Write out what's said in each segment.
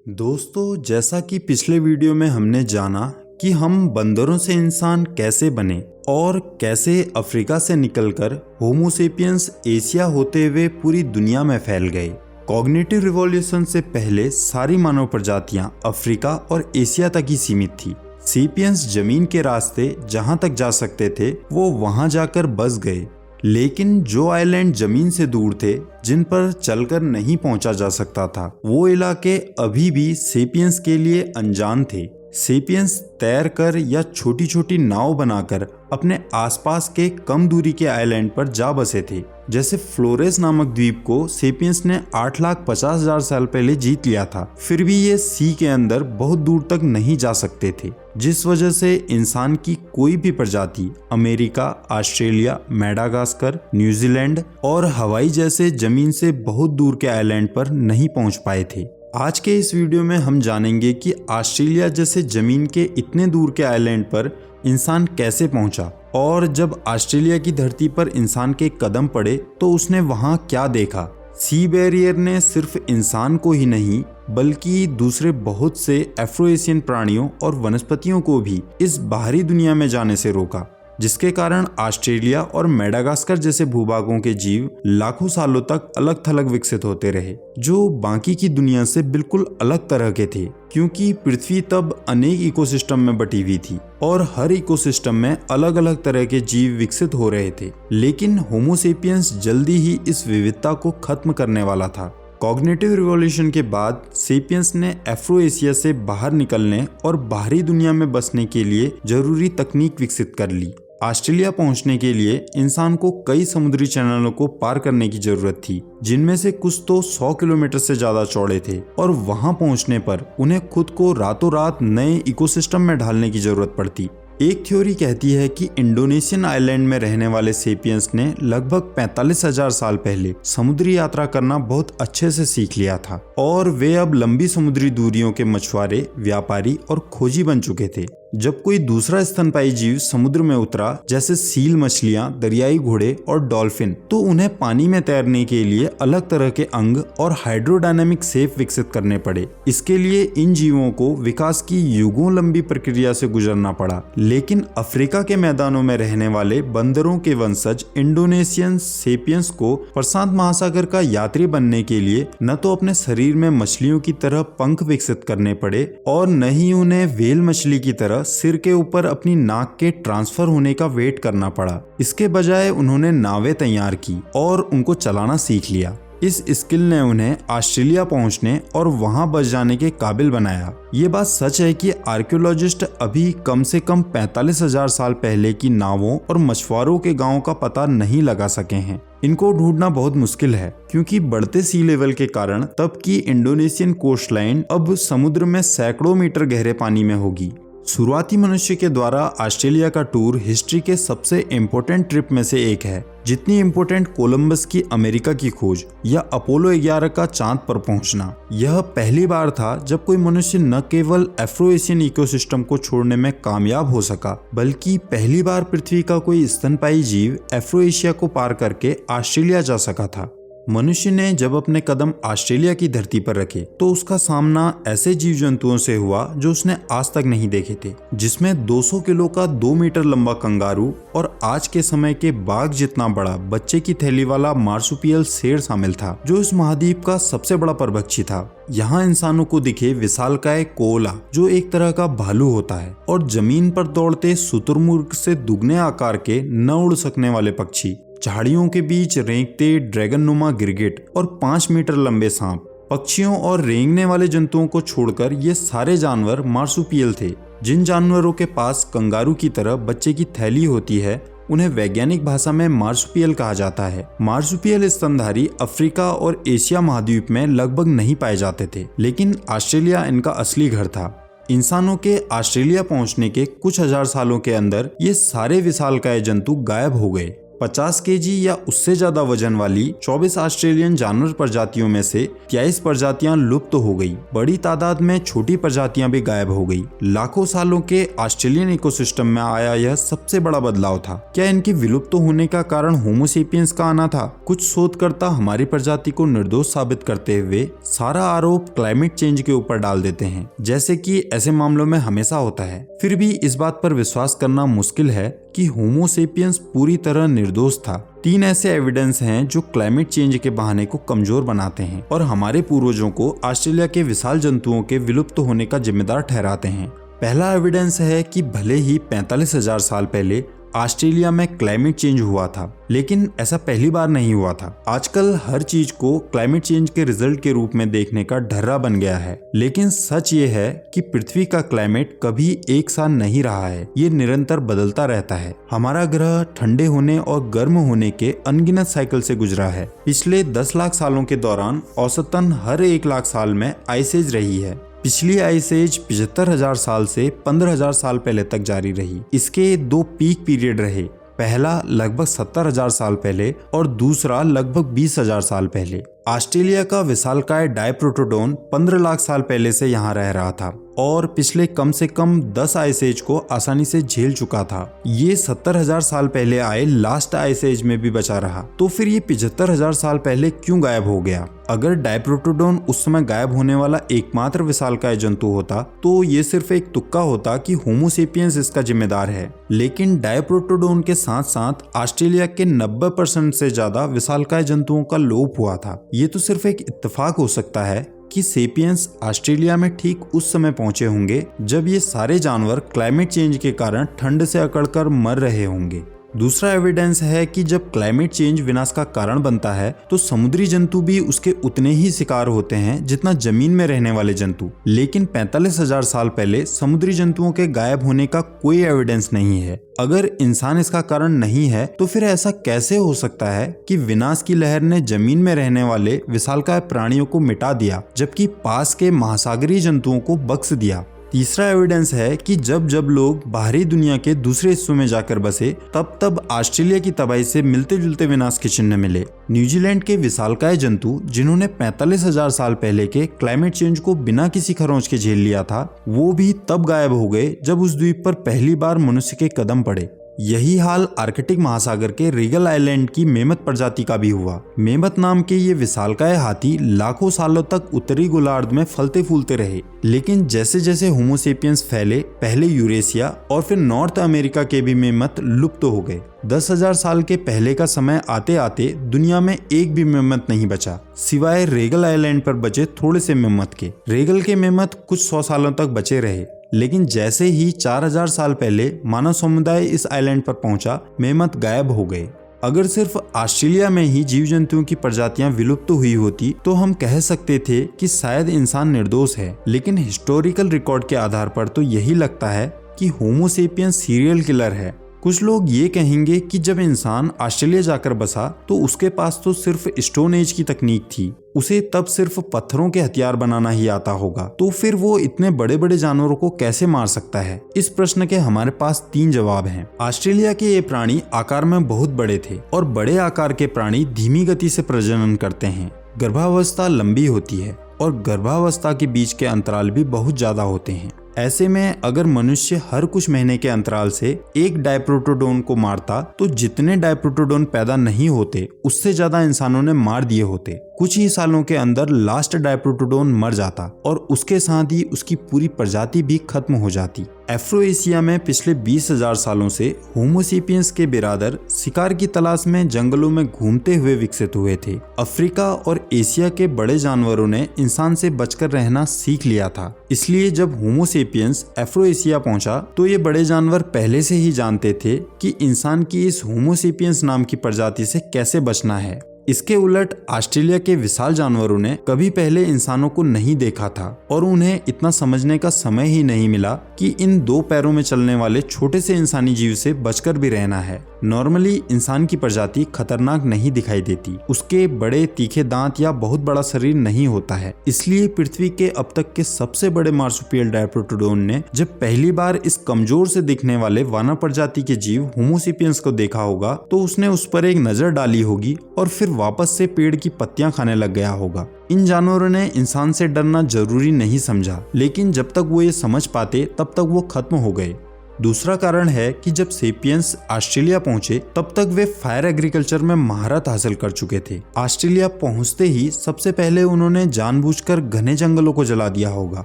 दोस्तों, जैसा कि पिछले वीडियो में हमने जाना कि हम बंदरों से इंसान कैसे बने और कैसे अफ्रीका से निकलकर होमो सेपियंस एशिया होते हुए पूरी दुनिया में फैल गए। कॉग्निटिव रिवॉल्यूशन से पहले सारी मानव प्रजातियां अफ्रीका और एशिया तक ही सीमित थी। सेपियंस जमीन के रास्ते जहां तक जा सकते थे वो वहां जाकर बस गए, लेकिन जो आइलैंड जमीन से दूर थे, जिन पर चलकर नहीं पहुंचा जा सकता था, वो इलाके अभी भी सेपियंस के लिए अनजान थे। सेपियंस तैरकर या छोटी छोटी नाव बनाकर अपने आसपास के कम दूरी के आइलैंड पर जा बसे थे। जैसे फ्लोरेस नामक द्वीप को सेपियंस ने 8,50,000 साल पहले जीत लिया था। फिर भी ये सी के अंदर बहुत दूर तक नहीं जा सकते थे, जिस वजह से इंसान की कोई भी प्रजाति अमेरिका, ऑस्ट्रेलिया, मेडागास्कर, न्यूजीलैंड और हवाई जैसे जमीन से बहुत दूर के आइलैंड पर नहीं पहुंच पाए थे। आज के इस वीडियो में हम जानेंगे कि ऑस्ट्रेलिया जैसे जमीन के इतने दूर के आइलैंड पर इंसान कैसे पहुंचा, और जब ऑस्ट्रेलिया की धरती पर इंसान के कदम पड़े तो उसने वहां क्या देखा। सी बैरियर ने सिर्फ इंसान को ही नहीं बल्कि दूसरे बहुत से अफ्रो एशियन प्राणियों और वनस्पतियों को भी इस बाहरी दुनिया में जाने से रोका, जिसके कारण ऑस्ट्रेलिया और मेडागास्कर जैसे भूभागों के जीव लाखों सालों तक अलग थलग विकसित होते रहे, जो बाकी की दुनिया से बिल्कुल अलग तरह के थे। क्योंकि पृथ्वी तब अनेक इकोसिस्टम में बटी हुई थी और हर इकोसिस्टम में अलग अलग तरह के जीव विकसित हो रहे थे, लेकिन होमो सेपियंस जल्दी ही इस विविधता को खत्म करने वाला था। कॉग्निटिव रिवॉल्यूशन के बाद सेपियंस ने अफ्रो एशिया से बाहर निकलने और बाहरी दुनिया में बसने के लिए जरूरी तकनीक विकसित कर ली। ऑस्ट्रेलिया पहुंचने के लिए इंसान को कई समुद्री चैनलों को पार करने की जरूरत थी, जिनमें से कुछ तो 100 किलोमीटर से ज्यादा चौड़े थे, और वहां पहुंचने पर उन्हें खुद को रातों रात नए इकोसिस्टम में ढालने की जरूरत पड़ती। एक थ्योरी कहती है कि इंडोनेशियन आइलैंड में रहने वाले सेपियंस ने लगभग 45,000 साल पहले समुद्री यात्रा करना बहुत अच्छे से सीख लिया था, और वे अब लंबी समुद्री दूरियों के मछुआरे, व्यापारी और खोजी बन चुके थे। जब कोई दूसरा स्तनपायी जीव समुद्र में उतरा, जैसे सील मछलियां, दरियाई घोड़े और डॉल्फिन, तो उन्हें पानी में तैरने के लिए अलग तरह के अंग और हाइड्रोडायनामिक शेप विकसित करने पड़े। इसके लिए इन जीवों को विकास की युगों लंबी प्रक्रिया से गुजरना पड़ा। लेकिन अफ्रीका के मैदानों में रहने वाले बंदरों के वंशज इंडोनेशियन सेपियंस को प्रशांत महासागर का यात्री बनने के लिए न तो अपने शरीर में मछलियों की तरह पंख विकसित करने पड़े और न ही उन्हें व्हेल मछली की तरह सिर के ऊपर अपनी नाक के ट्रांसफर होने का वेट करना पड़ा। इसके बजाय उन्होंने नावें तैयार की और उनको चलाना सीख लिया। इस स्किल ने उन्हें ऑस्ट्रेलिया पहुंचने और वहां बस जाने के काबिल बनाया। ये बात सच है कि आर्कियोलॉजिस्ट अभी कम से कम 45,000 साल पहले की नावों और मछुआरों के गांवों का पता नहीं लगा सके हैं। इनको ढूंढना बहुत मुश्किल है, क्योंकि बढ़ते सी लेवल के कारण तब की इंडोनेशियन कोस्टलाइन अब समुद्र में सैकड़ों मीटर गहरे पानी में होगी। शुरुआती मनुष्य के द्वारा ऑस्ट्रेलिया का टूर हिस्ट्री के सबसे इम्पोर्टेंट ट्रिप में से एक है, जितनी इम्पोर्टेंट कोलंबस की अमेरिका की खोज या अपोलो 11 का चांद पर पहुंचना। यह पहली बार था जब कोई मनुष्य न केवल अफ्रो एशियन इकोसिस्टम को छोड़ने में कामयाब हो सका, बल्कि पहली बार पृथ्वी का कोई स्तनपायी जीव अफ्रो एशिया को पार करके ऑस्ट्रेलिया जा सका था। मनुष्य ने जब अपने कदम ऑस्ट्रेलिया की धरती पर रखे तो उसका सामना ऐसे जीव जंतुओं से हुआ जो उसने आज तक नहीं देखे थे, जिसमें 200 किलो का 2 मीटर लंबा कंगारू और आज के समय के बाघ जितना बड़ा बच्चे की थैली वाला मार्सुपियल शेर शामिल था, जो इस महाद्वीप का सबसे बड़ा परभक्षी था। यहाँ इंसानों को दिखे विशालकाय कोला, जो एक तरह का भालू होता है, और जमीन पर दौड़ते शुतुरमुर्ग से दुगने आकार के न उड़ सकने वाले पक्षी, झाड़ियों के बीच रेंगते ड्रैगन नुमा गिरगिट और 5 मीटर लंबे सांप। पक्षियों और रेंगने वाले जंतुओं को छोड़कर ये सारे जानवर मार्सुपियल थे। जिन जानवरों के पास कंगारू की तरह बच्चे की थैली होती है, उन्हें वैज्ञानिक भाषा में मार्सुपियल कहा जाता है। मार्सुपियल स्तनधारी अफ्रीका और एशिया महाद्वीप में लगभग नहीं पाए जाते थे, लेकिन ऑस्ट्रेलिया इनका असली घर था। इंसानों के ऑस्ट्रेलिया पहुंचने के कुछ हजार सालों के अंदर ये सारे विशालकाय जंतु गायब हो गए। 50 केजी या उससे ज्यादा वजन वाली 24 ऑस्ट्रेलियन जानवर प्रजातियों में से 23 प्रजातियां लुप्त हो गई। बड़ी तादाद में छोटी प्रजातियां भी गायब हो गई। लाखों सालों के ऑस्ट्रेलियन इकोसिस्टम में आया यह सबसे बड़ा बदलाव था। क्या इनकी विलुप्त होने का कारण होमो सेपियंस का आना था? कुछ शोधकर्ता हमारी प्रजाति को निर्दोष साबित करते हुए सारा आरोप क्लाइमेट चेंज के ऊपर डाल देते हैं, जैसे कि ऐसे मामलों में हमेशा होता है। फिर भी इस बात पर विश्वास करना मुश्किल है कि होमो सेपियंस पूरी तरह निर्दोष था। 3 ऐसे एविडेंस हैं जो क्लाइमेट चेंज के बहाने को कमजोर बनाते हैं और हमारे पूर्वजों को ऑस्ट्रेलिया के विशाल जंतुओं के विलुप्त होने का जिम्मेदार ठहराते हैं। पहला एविडेंस है कि भले ही 45,000 साल पहले ऑस्ट्रेलिया में क्लाइमेट चेंज हुआ था, लेकिन ऐसा पहली बार नहीं हुआ था। आजकल हर चीज को क्लाइमेट चेंज के रिजल्ट के रूप में देखने का ढर्रा बन गया है, लेकिन सच ये है कि पृथ्वी का क्लाइमेट कभी एक सा नहीं रहा है। ये निरंतर बदलता रहता है। हमारा ग्रह ठंडे होने और गर्म होने के अनगिनत साइकिल से गुजरा है। पिछले 10 लाख सालों के दौरान औसतन हर 1 लाख साल में आइस एज रही है। पिछली आइस एज 75,000 साल से 15,000 साल पहले तक जारी रही। इसके 2 पीक पीरियड रहे, पहला लगभग 70,000 साल पहले और दूसरा लगभग 20,000 साल पहले। ऑस्ट्रेलिया का विशालकाय डायप्रोटोडोन 15 लाख साल पहले से यहाँ रह रहा था और पिछले कम से कम 10 आइस एज को आसानी से झेल चुका था। ये 70,000 साल पहले आए लास्ट आइस एज में भी बचा रहा। तो फिर ये 75,000 साल पहले क्यों गायब हो गया? अगर डायप्रोटोडोन उस समय गायब होने वाला एकमात्र विशालकाय जंतु होता तो ये सिर्फ एक तुक्का होता कि होमो सेपियंस इसका जिम्मेदार है। लेकिन डायप्रोटोडोन के साथ साथ ऑस्ट्रेलिया के 90% से ज्यादा विशालकाय जंतुओं का लोप हुआ था। ये तो सिर्फ एक इत्तेफाक हो सकता है कि सेपियंस ऑस्ट्रेलिया में ठीक उस समय पहुंचे होंगे जब ये सारे जानवर क्लाइमेट चेंज के कारण ठंड से अकड़कर मर रहे होंगे। दूसरा एविडेंस है कि जब क्लाइमेट चेंज विनाश का कारण बनता है तो समुद्री जंतु भी उसके उतने ही शिकार होते हैं जितना जमीन में रहने वाले जंतु। लेकिन 45,000 साल पहले समुद्री जंतुओं के गायब होने का कोई एविडेंस नहीं है। अगर इंसान इसका कारण नहीं है तो फिर ऐसा कैसे हो सकता है कि विनाश की लहर ने जमीन में रहने वाले विशालकाय प्राणियों को मिटा दिया जबकि पास के महासागरीय जंतुओं को बख्श दिया? तीसरा एविडेंस है कि जब जब लोग बाहरी दुनिया के दूसरे हिस्सों में जाकर बसे तब ऑस्ट्रेलिया की तबाही से मिलते जुलते विनाश के चिन्ह मिले। न्यूजीलैंड के विशालकाय जंतु जिन्होंने 45,000 साल पहले के क्लाइमेट चेंज को बिना किसी खरोंच के झेल लिया था, वो भी तब गायब हो गए जब उस द्वीप पर पहली बार मनुष्य के कदम पड़े। यही हाल आर्कटिक महासागर के रीगल आइलैंड की मेमत प्रजाति का भी हुआ। मेमत नाम के ये विशालकाय हाथी लाखों सालों तक उत्तरी गोलार्ध में फलते फूलते रहे, लेकिन जैसे जैसे होमो सेपियंस फैले, पहले यूरेशिया और फिर नॉर्थ अमेरिका के भी मेमत लुप्त हो गए। 10,000 साल के पहले का समय आते आते दुनिया में एक भी मेमत नहीं बचा सिवाय रीगल आइलैंड पर बचे थोड़े से मेमत के। रीगल के मेमत कुछ 100 सालों तक बचे रहे, लेकिन जैसे ही 4,000 साल पहले मानव समुदाय इस आइलैंड पर पहुंचा, मेमत गायब हो गए। अगर सिर्फ ऑस्ट्रेलिया में ही जीव जंतुओं की प्रजातियां विलुप्त हुई होती तो हम कह सकते थे कि शायद इंसान निर्दोष है, लेकिन हिस्टोरिकल रिकॉर्ड के आधार पर तो यही लगता है कि होमो सेपियंस सीरियल किलर है। कुछ लोग ये कहेंगे कि जब इंसान ऑस्ट्रेलिया जाकर बसा तो उसके पास तो सिर्फ स्टोन एज की तकनीक थी, उसे तब सिर्फ पत्थरों के हथियार बनाना ही आता होगा, तो फिर वो इतने बड़े बड़े जानवरों को कैसे मार सकता है? इस प्रश्न के हमारे पास 3 जवाब हैं। ऑस्ट्रेलिया के ये प्राणी आकार में बहुत बड़े थे और बड़े आकार के प्राणी धीमी गति से प्रजनन करते हैं। गर्भावस्था लंबी होती है और गर्भावस्था के बीच के अंतराल भी बहुत ज्यादा होते हैं। ऐसे में अगर मनुष्य हर कुछ महीने के अंतराल से एक डायप्रोटोडोन को मारता तो जितने डायप्रोटोडोन पैदा नहीं होते उससे ज्यादा इंसानों ने मार दिए होते। कुछ ही सालों के अंदर लास्ट डायप्रोटोडोन मर जाता और उसके साथ ही उसकी पूरी प्रजाति भी खत्म हो जाती। अफ्रो एशिया में पिछले 20,000 सालों से होमो सेपियंस के बिरादर शिकार की तलाश में जंगलों में घूमते हुए विकसित हुए थे। अफ्रीका और एशिया के बड़े जानवरों ने इंसान से बचकर रहना सीख लिया था, इसलिए जब होमो सेपियंस अफ्रो एशिया पहुंचा तो ये बड़े जानवर पहले से ही जानते थे कि इंसान की इस होमो सेपियंस नाम की प्रजाति से कैसे बचना है। इसके उलट ऑस्ट्रेलिया के विशाल जानवरों ने कभी पहले इंसानों को नहीं देखा था और उन्हें इतना समझने का समय ही नहीं मिला कि इन 2 पैरों में चलने वाले छोटे से इंसानी जीव से बचकर भी रहना है। नॉर्मली इंसान की प्रजाति खतरनाक नहीं दिखाई देती, उसके बड़े तीखे दांत या बहुत बड़ा शरीर नहीं होता है। इसलिए पृथ्वी के अब तक के सबसे बड़े मार्सुपियल डायप्रोटोडोन ने जब पहली बार इस कमजोर से दिखने वाले वानर प्रजाति के जीव होमो सेपियंस को देखा होगा तो उसने उस पर एक नजर डाली होगी और फिर वापस से पेड़ की पत्तियां खाने लग गया होगा। इन जानवरों ने इंसान से डरना जरूरी नहीं समझा, लेकिन जब तक वो ये समझ पाते तब तक वो खत्म हो गए। दूसरा कारण है कि जब सेपियंस ऑस्ट्रेलिया पहुंचे तब तक वे फायर एग्रीकल्चर में महारत हासिल कर चुके थे। ऑस्ट्रेलिया पहुंचते ही सबसे पहले उन्होंने जानबूझकर घने जंगलों को जला दिया होगा,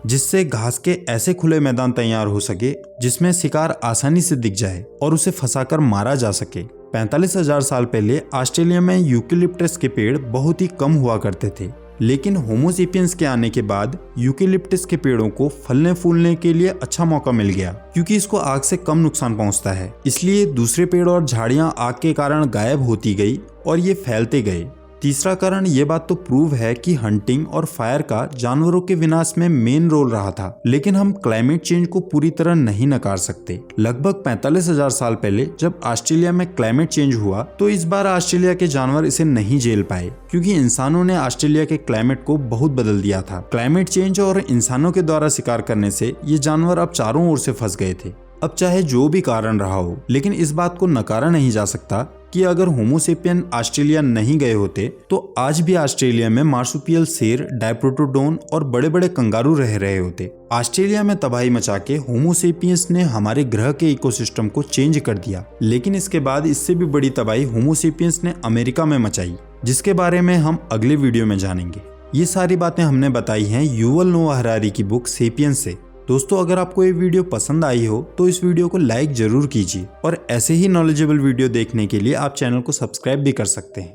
जिससे घास के ऐसे खुले मैदान तैयार हो सके जिसमें शिकार आसानी से दिख जाए और उसे फंसाकर मारा जा सके। 45,000 साल पहले ऑस्ट्रेलिया में यूकेलिप्टस के पेड़ बहुत ही कम हुआ करते थे, लेकिन होमो सेपियंस के आने के बाद यूकेलिप्टस के पेड़ों को फलने फूलने के लिए अच्छा मौका मिल गया, क्योंकि इसको आग से कम नुकसान पहुंचता है। इसलिए दूसरे पेड़ और झाड़ियां आग के कारण गायब होती गई और ये फैलते गए। तीसरा कारण ये बात तो प्रूव है कि हंटिंग और फायर का जानवरों के विनाश में मेन रोल रहा था, लेकिन हम क्लाइमेट चेंज को पूरी तरह नहीं नकार सकते। लगभग 45,000 साल पहले जब ऑस्ट्रेलिया में क्लाइमेट चेंज हुआ तो इस बार ऑस्ट्रेलिया के जानवर इसे नहीं झेल पाए, क्योंकि इंसानों ने ऑस्ट्रेलिया के क्लाइमेट को बहुत बदल दिया था। क्लाइमेट चेंज और इंसानों के द्वारा शिकार करने से ये जानवर अब चारों ओर से फंस गए थे। अब चाहे जो भी कारण रहा हो, लेकिन इस बात को नकारा नहीं जा सकता कि अगर होमो सेपियन ऑस्ट्रेलिया नहीं गए होते तो आज भी ऑस्ट्रेलिया में मार्सुपियल शेर, डायप्रोटोडोन और बड़े बड़े कंगारू रह रहे होते। ऑस्ट्रेलिया में तबाही मचा के होमो सेपियंस ने हमारे ग्रह के इकोसिस्टम को चेंज कर दिया, लेकिन इसके बाद इससे भी बड़ी तबाही होमो सेपियंस ने अमेरिका में मचाई, जिसके बारे में हम अगले वीडियो में जानेंगे। ये सारी बातें हमने बताई हैं युवल नोआ हरारी की बुक सेपियंस से। दोस्तों, अगर आपको ये वीडियो पसंद आई हो तो इस वीडियो को लाइक जरूर कीजिए और ऐसे ही नॉलेजेबल वीडियो देखने के लिए आप चैनल को सब्सक्राइब भी कर सकते हैं।